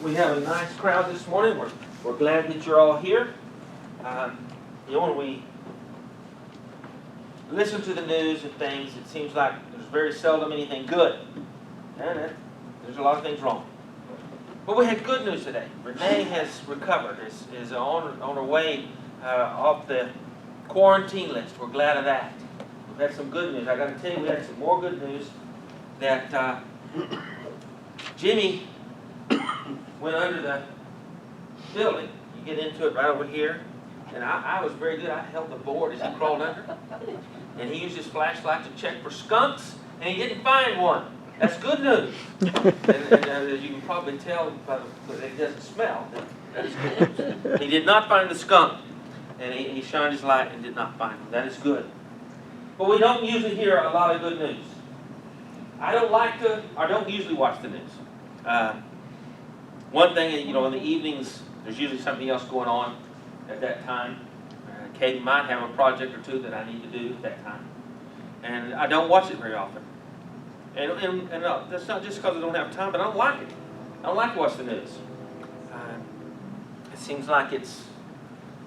We have a nice crowd this morning. We're glad that you're all here. When we listen to the news and things, it seems like there's very seldom anything good. And there's a lot of things wrong. But we had good news today. Renee has recovered, is on her way off the quarantine list. We're glad of that. We've had some good news. I got to tell you, we had some more good news that Jimmy went under the building. You get into it right over here. And I was very good. I held the board as he crawled under. And he used his flashlight to check for skunks, and he didn't find one. That's good news. and as you can probably tell by that he doesn't smell, that's good news. He did not find the skunk, and he shined his light and did not find him. That is good. But we don't usually hear a lot of good news. I don't usually watch the news. One thing, in the evenings, there's usually something else going on at that time. Katie might have a project or two that I need to do at that time. And I don't watch it very often. And that's not just because I don't have time, but I don't like it. I don't like to watch the news. It seems like it's,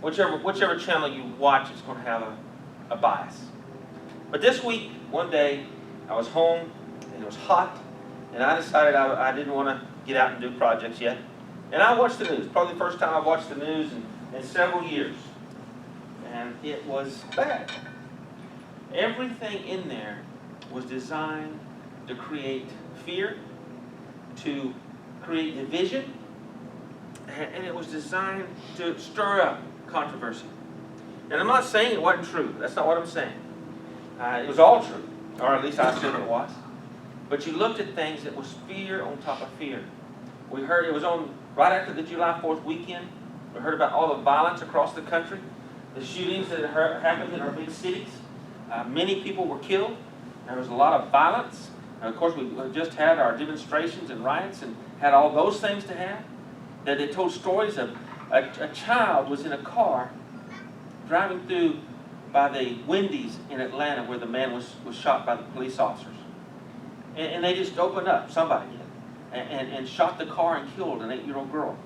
whichever channel you watch, it's going to have a bias. But this week, one day, I was home, and it was hot, and I decided I didn't want to get out and do projects yet. And I watched the news. Probably the first time I've watched the news in several years. And it was bad. Everything in there was designed to create fear, to create division, and it was designed to stir up controversy. And I'm not saying it wasn't true. That's not what I'm saying. It was all true, or at least I assume it was. But you looked at things that was fear on top of fear. We heard it was on right after the July 4th weekend. We heard about all the violence across the country, the shootings that happened in our big cities. Many people were killed. There was a lot of violence. And of course, we just had our demonstrations and riots and had all those things to have. That they told stories of a child was in a car driving through by the Wendy's in Atlanta where the man was shot by the police officers. And they just opened up, somebody did, and shot the car and killed an 8-year-old girl.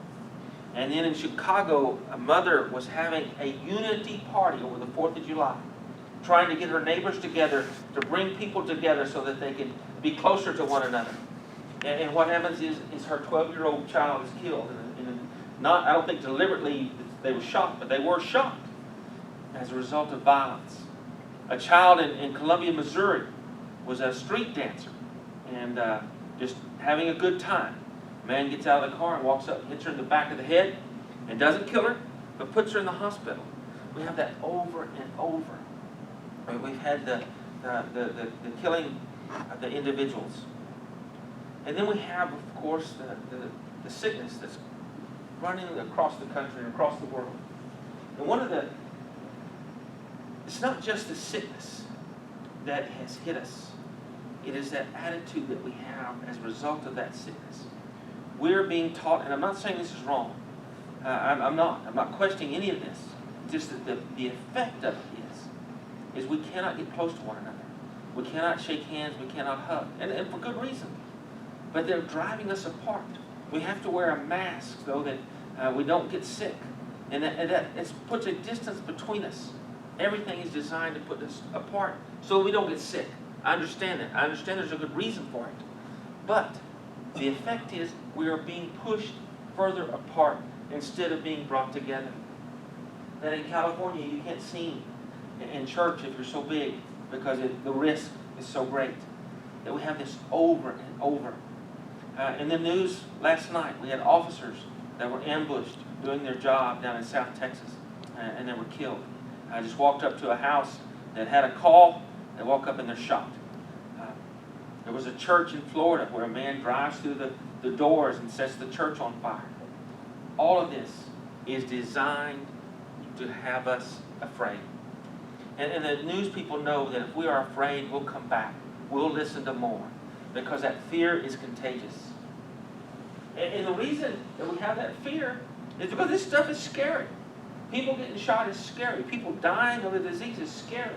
And then in Chicago, a mother was having a unity party over the 4th of July, trying to get her neighbors together, to bring people together so that they can be closer to one another. And what happens is her 12-year-old child is killed. Not, I don't think deliberately they were shot, but they were shot as a result of violence. A child in Columbia, Missouri was a street dancer and just having a good time. A man gets out of the car and walks up, hits her in the back of the head, and doesn't kill her, but puts her in the hospital. We have that over and over. We've had the killing of the individuals. And then we have, of course, the sickness that's running across the country and across the world. And it's not just the sickness that has hit us. It is that attitude that we have as a result of that sickness. We're being taught, and I'm not saying this is wrong. I'm not questioning any of this. Just that the effect of it is we cannot get close to one another. We cannot shake hands. We cannot hug, and for good reason. But they're driving us apart. We have to wear a mask so that we don't get sick, and that puts a distance between us. Everything is designed to put us apart so we don't get sick. I understand that. I understand there's a good reason for it. But the effect is we are being pushed further apart instead of being brought together. That in California you can't sing in church if you're so big because the risk is so great. That we have this over and over. In the news last night, we had officers that were ambushed doing their job down in South Texas, and they were killed. I just walked up to a house that had a call. They walk up and they're shot. There was a church in Florida where a man drives through the doors and sets the church on fire. All of this is designed to have us afraid. And the news people know that if we are afraid, we'll come back. We'll listen to more. Because that fear is contagious. And the reason that we have that fear is because this stuff is scary. People getting shot is scary. People dying of a disease is scary.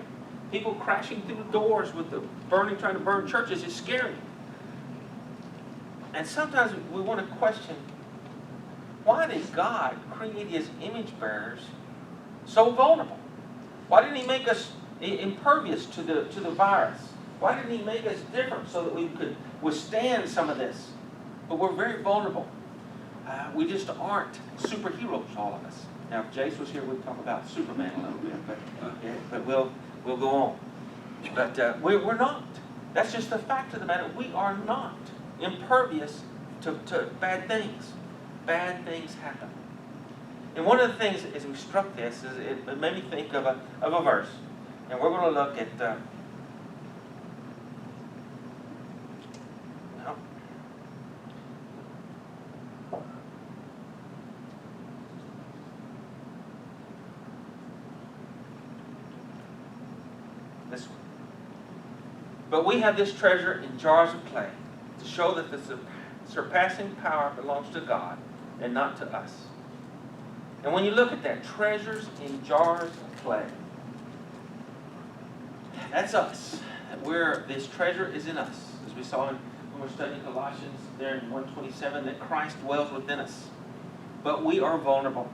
People crashing through the doors with the trying to burn churches is scary. And sometimes we want to question why did God create his image bearers so vulnerable? Why didn't he make us impervious to the virus? Why didn't he make us different so that we could withstand some of this? But we're very vulnerable. We just aren't superheroes, all of us. Now, if Jace was here, we'd talk about Superman a little bit, but we'll go on. But we're not. That's just the fact of the matter. We are not impervious to bad things. Bad things happen. And one of the things, as we struck this, is it made me think of a verse. And we're going to look at this one. But we have this treasure in jars of clay to show that the surpassing power belongs to God and not to us. And when you look at that, treasures in jars of clay, that's us. This treasure is in us. As we saw when we were studying Colossians there in 1:27, that Christ dwells within us. But we are vulnerable.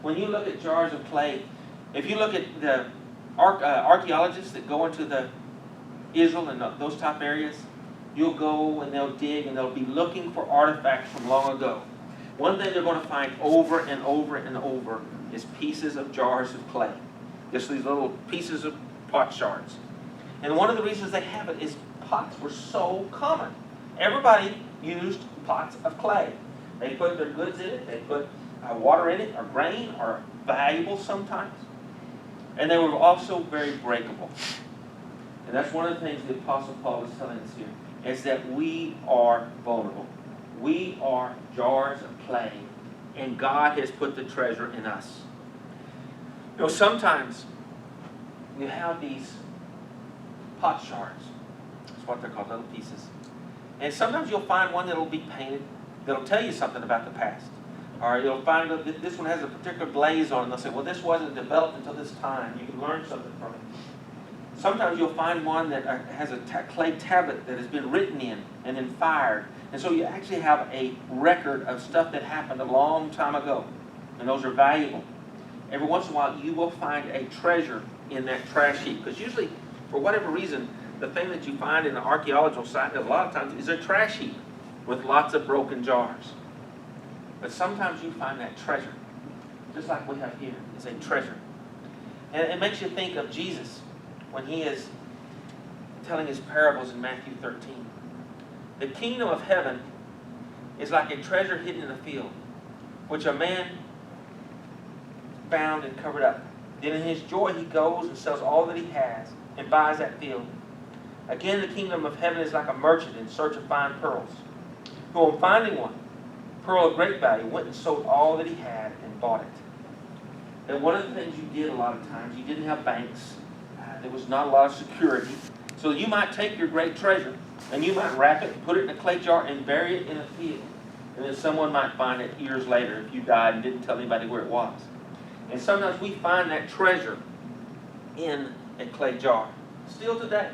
When you look at jars of clay, if you look at the archaeologists that go into the Israel and those type areas, you'll go and they'll dig and they'll be looking for artifacts from long ago. One thing they're going to find over and over and over is pieces of jars of clay. Just these little pieces of pot shards. And one of the reasons they have it is pots were so common. Everybody used pots of clay. They put their goods in it. They put water in it, or grain, or valuables sometimes. And they were also very breakable. And that's one of the things the Apostle Paul is telling us here, is that we are vulnerable. We are jars of clay, and God has put the treasure in us. You know, sometimes you have these pot shards. That's what they're called, little pieces. And sometimes you'll find one that'll be painted, that'll tell you something about the past. Or you'll find that this one has a particular glaze on it, and they'll say, well, this wasn't developed until this time. You can learn something from it. Sometimes you'll find one that has a clay tablet that has been written in and then fired. And so you actually have a record of stuff that happened a long time ago. And those are valuable. Every once in a while, you will find a treasure in that trash heap. Because usually, for whatever reason, the thing that you find in an archaeological site a lot of times is a trash heap with lots of broken jars. But sometimes you find that treasure, just like we have here, is a treasure. And it makes you think of Jesus when he is telling his parables in Matthew 13. The kingdom of heaven is like a treasure hidden in a field, which a man found and covered up. Then in his joy he goes and sells all that he has and buys that field. Again, the kingdom of heaven is like a merchant in search of fine pearls, who on finding one, pearl of great value, went and sold all that he had and bought it. And one of the things you did a lot of times, you didn't have banks. There was not a lot of security. So you might take your great treasure and you might wrap it, put it in a clay jar, and bury it in a field. And then someone might find it years later if you died and didn't tell anybody where it was. And sometimes we find that treasure in a clay jar. Still today.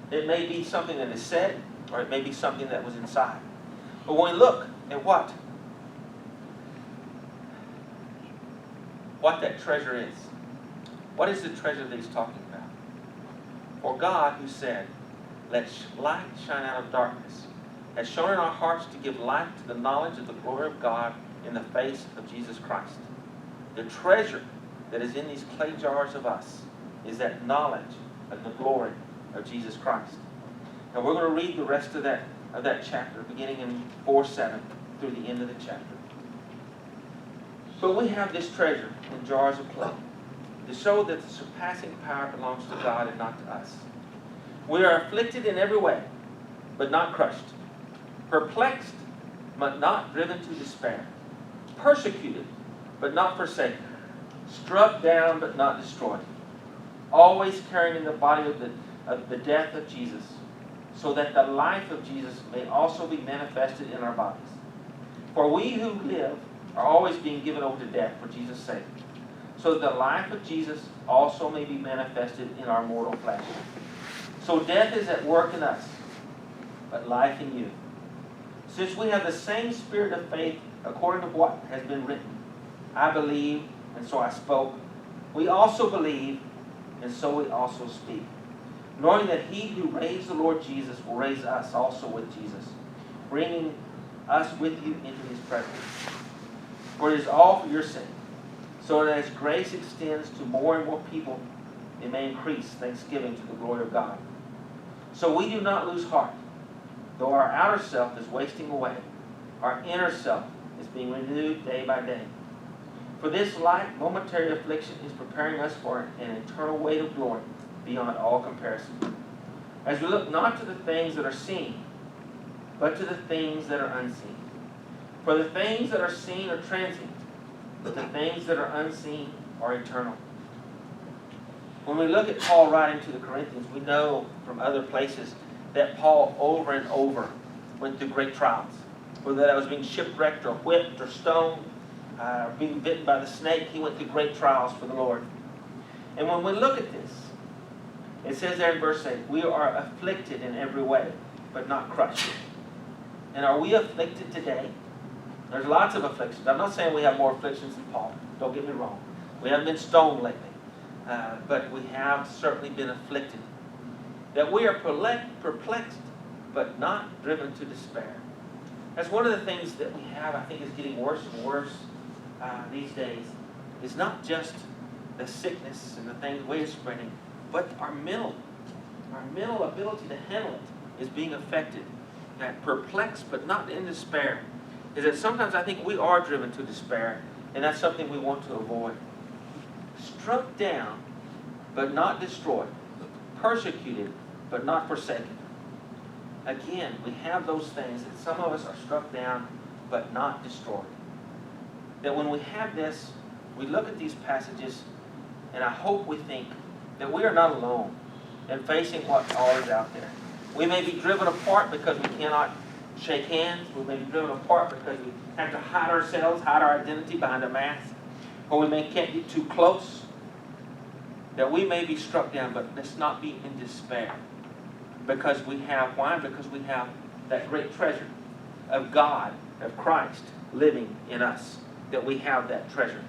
It may be something that is said, or it may be something that was inside. But when we look at what that treasure is, what is the treasure that he's talking about? For God, who said, let light shine out of darkness, has shown in our hearts to give light to the knowledge of the glory of God in the face of Jesus Christ. The treasure that is in these clay jars of us is that knowledge of the glory of Jesus Christ. Now we're going to read the rest of that chapter, beginning in 4:7 through the end of the chapter. But we have this treasure in jars of clay to show that the surpassing power belongs to God and not to us. We are afflicted in every way, but not crushed. Perplexed, but not driven to despair. Persecuted, but not forsaken. Struck down, but not destroyed. Always carrying in the body of the death of Jesus, so that the life of Jesus may also be manifested in our bodies. For we who live are always being given over to death for Jesus' sake, so that the life of Jesus also may be manifested in our mortal flesh. So death is at work in us, but life in you. Since we have the same spirit of faith according to what has been written. I believe, and so I spoke. We also believe, and so we also speak, knowing that he who raised the Lord Jesus will raise us also with Jesus, bringing us with you into his presence. For it is all for your sake, so that as grace extends to more and more people, it may increase thanksgiving to the glory of God. So we do not lose heart. Though our outer self is wasting away, our inner self is being renewed day by day. For this light, momentary affliction is preparing us for an eternal weight of glory beyond all comparison. As we look not to the things that are seen, but to the things that are unseen. For the things that are seen are transient, but the things that are unseen are eternal. When we look at Paul writing to the Corinthians, we know from other places that Paul over and over went through great trials. Whether that was being shipwrecked or whipped or stoned, being bitten by the snake, he went through great trials for the Lord. And when we look at this, it says there in verse 8, we are afflicted in every way, but not crushed. And are we afflicted today? There's lots of afflictions. I'm not saying we have more afflictions than Paul. Don't get me wrong. We haven't been stoned lately. But we have certainly been afflicted. That we are perplexed, but not driven to despair. That's one of the things that we have, I think, is getting worse and worse these days. It's not just the sickness and the things we're spreading, but our mental ability to handle it is being affected. That perplexed, but not in despair. Is that sometimes I think we are driven to despair, and that's something we want to avoid. Struck down, but not destroyed. Persecuted, but not forsaken. Again, we have those things that some of us are struck down, but not destroyed. That when we have this, we look at these passages, and I hope we think that we are not alone in facing what all is out there. We may be driven apart because we cannot shake hands. We may be driven apart because we have to hide ourselves, hide our identity behind a mask. Or we can't get too close. That we may be struck down, but let's not be in despair. Because we have, why? Because we have that great treasure of God, of Christ, living in us. That we have that treasure.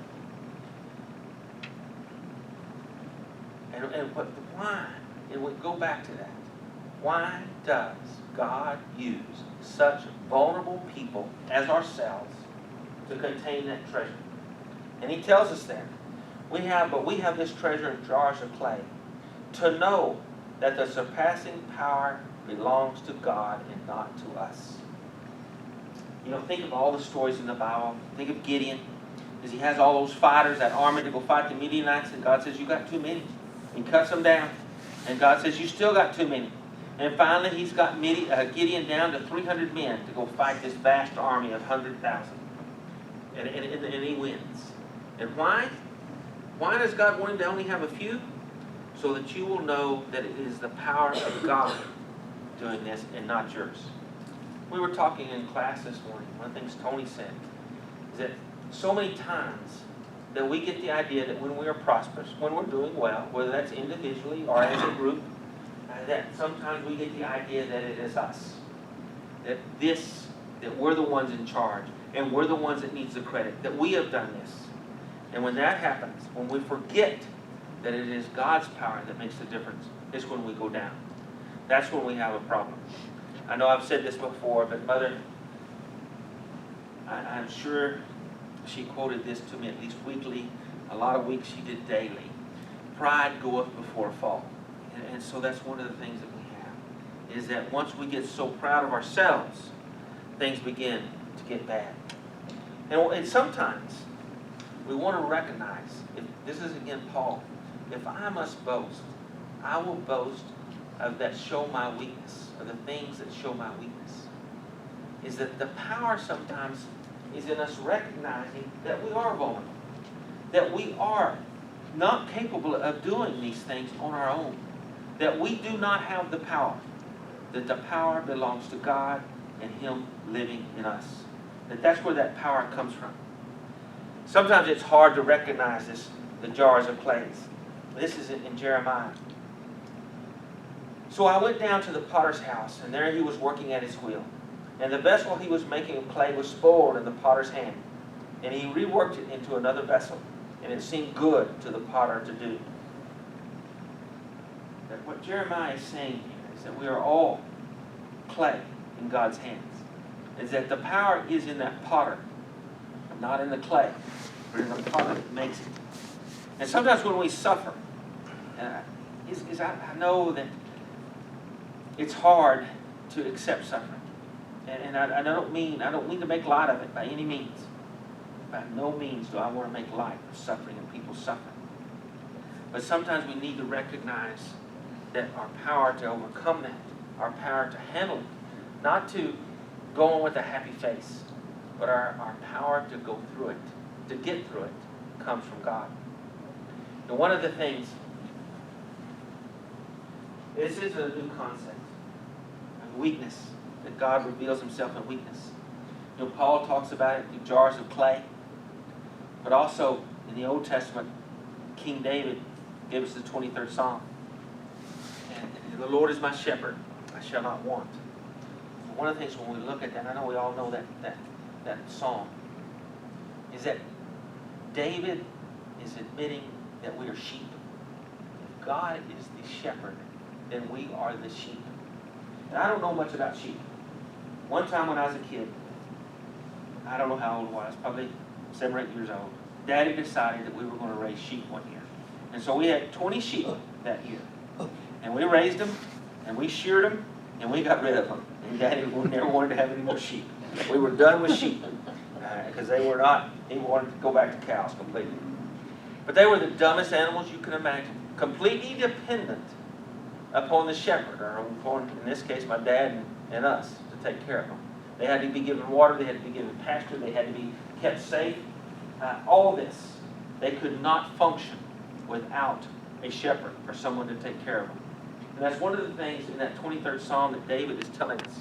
But why? And we go back to that. Why does God use such vulnerable people as ourselves to contain that treasure? And he tells us that. We have this treasure in jars of clay to know that the surpassing power belongs to God and not to us. You know, think of all the stories in the Bible. Think of Gideon, as he has all those fighters, that army to go fight the Midianites, and God says, you got too many. He cuts them down. And God says, you still got too many. And finally, he's got Gideon down to 300 men to go fight this vast army of 100,000. And he wins. And why? Why does God want him to only have a few? So that you will know that it is the power of God doing this and not yours. We were talking in class this morning. One of the things Tony said is that so many times that we get the idea that when we are prosperous, when we're doing well, whether that's individually or as a group, that sometimes we get the idea that it is us. That we're the ones in charge, and we're the ones that needs the credit, that we have done this. And when that happens, when we forget that it is God's power that makes the difference, it's when we go down. That's when we have a problem. I know I've said this before, but Mother, I'm sure she quoted this to me at least weekly. A lot of weeks she did daily. Pride goeth before a fall. And so that's one of the things that we have, is that once we get so proud of ourselves, things begin to get bad. And sometimes we want to recognize, if this is again Paul, if I must boast, I will boast of that show my weakness, of the things that show my weakness. Is that the power sometimes is in us recognizing that we are vulnerable, that we are not capable of doing these things on our own, that we do not have the power, that the power belongs to God and Him living in us. That's where that power comes from. Sometimes it's hard to recognize this, the jars of clay. This is in Jeremiah. So I went down to the potter's house, and there he was working at his wheel. And the vessel he was making of clay was spoiled in the potter's hand. And he reworked it into another vessel. And it seemed good to the potter to do. That what Jeremiah is saying here is that we are all clay in God's hands. Is that the power is in that potter, not in the clay, but in the potter that makes it. And sometimes when we suffer, I know that it's hard to accept suffering. And I don't mean to make light of it by any means. By no means do I want to make light of suffering and people suffering. But sometimes we need to recognize that our power to overcome that, our power to handle it, not to go on with a happy face, but our power to go through it, to get through it, comes from God. And one of the things, this is a new concept of weakness, that God reveals himself in weakness. You know, Paul talks about it through jars of clay, but also in the Old Testament, King David gave us the 23rd Psalm. And the Lord is my shepherd, I shall not want. One of the things when we look at that, I know we all know that song, is that David is admitting that we are sheep. If God is the shepherd, then we are the sheep. And I don't know much about sheep. One time when I was a kid, I don't know how old I was, probably 7 or 8 years old, Daddy decided that we were going to raise sheep one year. And so we had 20 sheep that year. And we raised them, and we sheared them, and we got rid of them. And Daddy never wanted to have any more sheep. We were done with sheep because they were not, he wanted to go back to cows completely. But they were the dumbest animals you can imagine, completely dependent upon the shepherd, or upon, in this case, my dad and us, to take care of them. They had to be given water, they had to be given pasture, they had to be kept safe. All this, they could not function without a shepherd or someone to take care of them. And that's one of the things in that 23rd Psalm that David is telling us,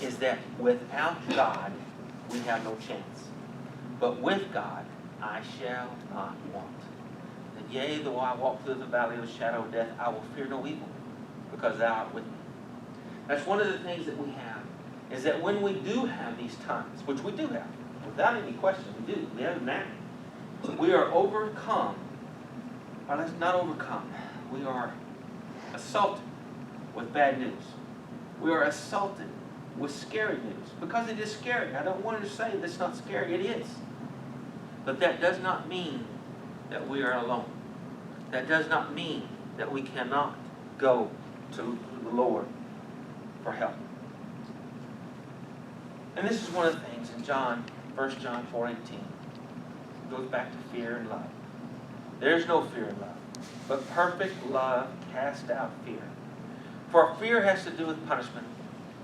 is that without God, we have no chance. But with God, I shall not want. And yea, though I walk through the valley of the shadow of death, I will fear no evil, because thou art with me. That's one of the things that we have, is that when we do have these times, which we do have, without any question, we do, we have them now, we are overcome, or let's not overcome, we are assaulted with bad news. We are assaulted with scary news, because it is scary. I don't want to say that it's not scary, it is. But that does not mean that we are alone. That does not mean that we cannot go to the Lord for help. And this is one of the things in 1 John 4:18. It goes back to fear and love. There's no fear in love, but perfect love casts out fear. For fear has to do with punishment,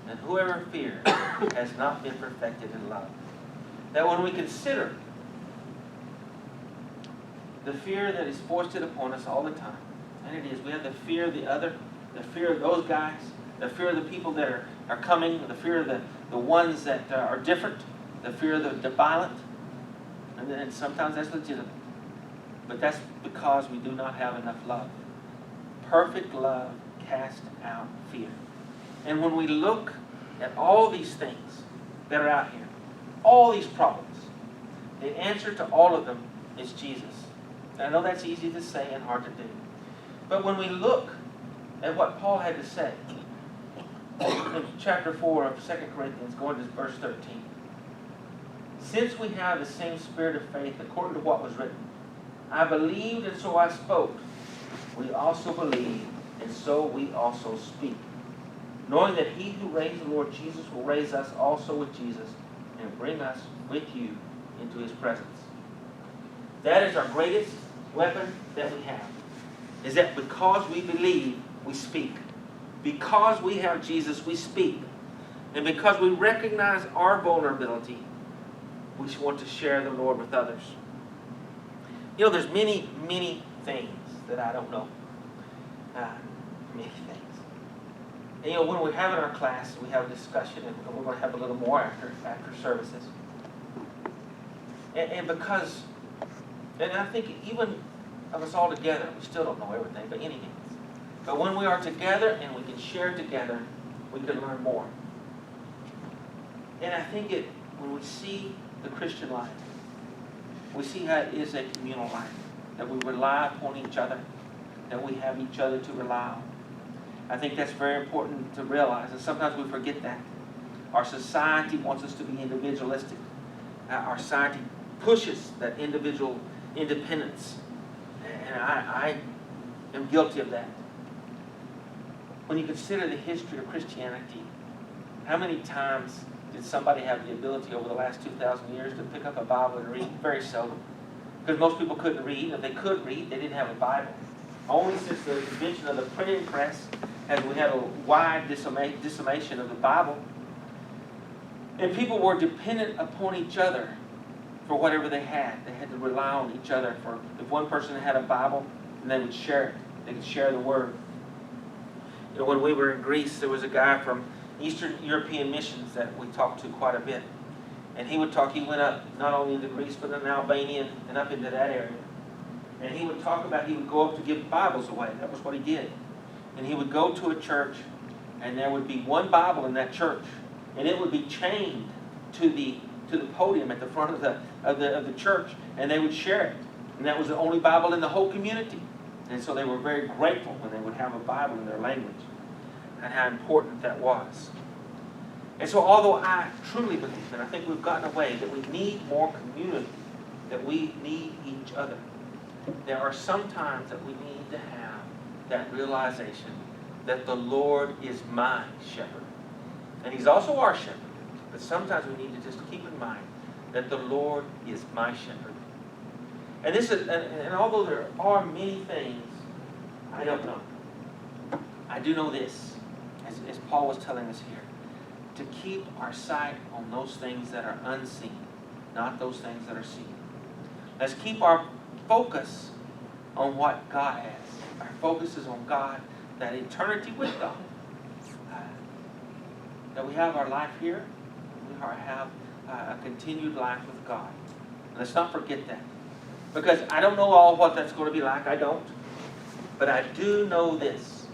and whoever fears has not been perfected in love. That when we consider the fear that is foisted upon us all the time, and it is, we have the fear of the other, the fear of those guys, the fear of the people that are coming, the fear of the ones that are different, the fear of the violent, and then sometimes that's legitimate. But that's because we do not have enough love. Perfect love casts out fear. And when we look at all these things that are out here, all these problems, the answer to all of them is Jesus. And I know that's easy to say and hard to do. But when we look at what Paul had to say in chapter 4 of 2 Corinthians, going to verse 13. Since we have the same spirit of faith according to what was written, I believed and so I spoke. We also believe and so we also speak. Knowing that he who raised the Lord Jesus will raise us also with Jesus and bring us with you into his presence. That is our greatest weapon that we have. Is that because we believe, we speak. Because we have Jesus, we speak. And because we recognize our vulnerability, we want to share the Lord with others. You know, there's many, many things that I don't know. Many things. And, you know, when we're having our class, we have a discussion, and we're going to have a little more after services. And because, and I think even of us all together, we still don't know everything, by any means. But when we are together and we can share together, we can learn more. And I think when we see the Christian life, we see how it is a communal life, that we rely upon each other, that we have each other to rely on. I think that's very important to realize, and sometimes we forget that. Our society wants us to be individualistic. Our society pushes that individual independence, and I am guilty of that. When you consider the history of Christianity, how many times did somebody have the ability over the last 2,000 years to pick up a Bible and read? Very seldom. Because most people couldn't read. If they could read, they didn't have a Bible. Only since the invention of the printing press have we had a wide dissemination of the Bible. And people were dependent upon each other for whatever they had. They had to rely on each other. For if one person had a Bible, then they would share it. They could share the Word. You know, when we were in Greece, there was a guy from Eastern European missions that we talked to quite a bit. And he went up not only into Greece, but in Albania and up into that area. And he would talk about, he would go up to give Bibles away. That was what he did. And he would go to a church, and there would be one Bible in that church. And it would be chained to the podium at the front of the church, and they would share it. And that was the only Bible in the whole community. And so they were very grateful when they would have a Bible in their language, and how important that was. And so although I truly believe, and I think we've gotten away, that we need more community, that we need each other, there are some times that we need to have that realization that the Lord is my shepherd. And He's also our shepherd. But sometimes we need to just keep in mind that the Lord is my shepherd. And this is, and although there are many things I don't know, I do know this, as Paul was telling us here, to keep our sight on those things that are unseen, not those things that are seen. Let's keep our focus on what God has. Our focus is on God, that eternity with God. That we have our life here, we have a continued life with God. And let's not forget that. Because I don't know all what that's going to be like, I don't. But I do know this,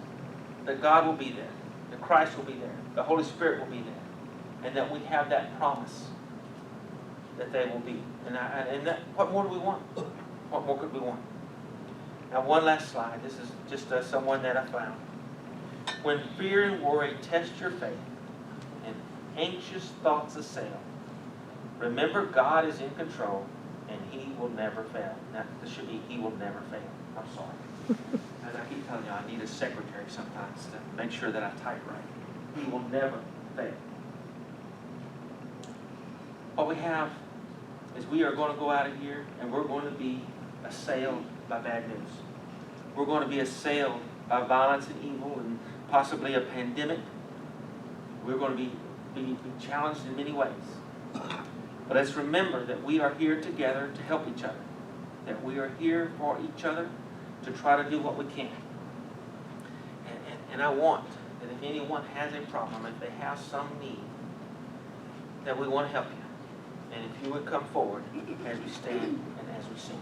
that God will be there, that Christ will be there, the Holy Spirit will be there, and that we have that promise that they will be. And that, what more do we want? What more could we want? Now, one last slide. This is just someone that I found. When fear and worry test your faith and anxious thoughts assail, remember God is in control and He will never fail. Now, this should be He will never fail. I'm sorry. As I keep telling you, I need a secretary sometimes to make sure that I type right. He will never fail. What we have is we are going to go out of here and we're going to be assailed by bad news. We're going to be assailed by violence and evil and possibly a pandemic. We're going to be challenged in many ways. But let's remember that we are here together to help each other. That we are here for each other to try to do what we can. And I want that if anyone has a problem, if they have some need, that we want to help you. And if you would come forward as we stand and as we sing.